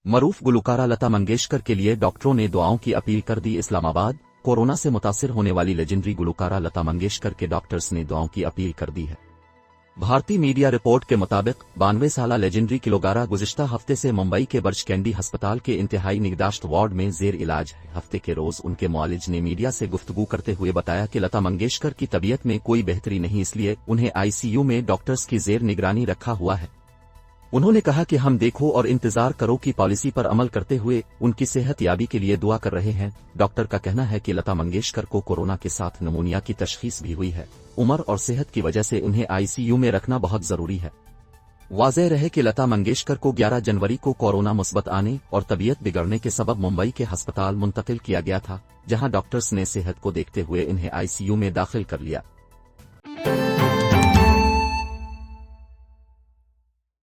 मरूफ गुलकारा लता मंगेशकर के लिए डॉक्टरों ने दुआओं की अपील कर दी। इस्लामाबाद। कोरोना से मुतासिर होने वाली लेजेंडरी गुलकारा लता मंगेशकर के डॉक्टर्स ने दुआओं की अपील कर दी है। भारतीय मीडिया रिपोर्ट के मुताबिक 92 साला लेजेंडरी गुलकारा गुज़िश्ता हफ्ते से मुंबई के बर्ज कैंडी अस्पताल के इंतहाई निगहदाश्त वार्ड में जेर इलाज है। हफ्ते के रोज उनके मुआलिज ने मीडिया से गुफ्तगू करते हुए बताया कि लता मंगेशकर की तबीयत में कोई बेहतरी नहीं, इसलिए उन्हें आईसीयू में डॉक्टर्स की जेर निगरानी रखा हुआ है। उन्होंने कहा कि हम देखो और इंतजार करो की पॉलिसी पर अमल करते हुए उनकी सेहत याबी के लिए दुआ कर रहे हैं। डॉक्टर का कहना है कि लता मंगेशकर को कोरोना के साथ निमोनिया की तशखीस भी हुई है। उम्र और सेहत की वजह से उन्हें आईसीयू में रखना बहुत जरूरी है। वाज़ेह रहे कि लता मंगेशकर को 11 जनवरी को कोरोना मुस्बत आने और तबीयत बिगड़ने के सबब मुंबई के अस्पताल मुंतकिल किया गया था, जहां डॉक्टर्स ने सेहत को देखते हुए इन्हें आईसीयू में दाखिल कर लिया।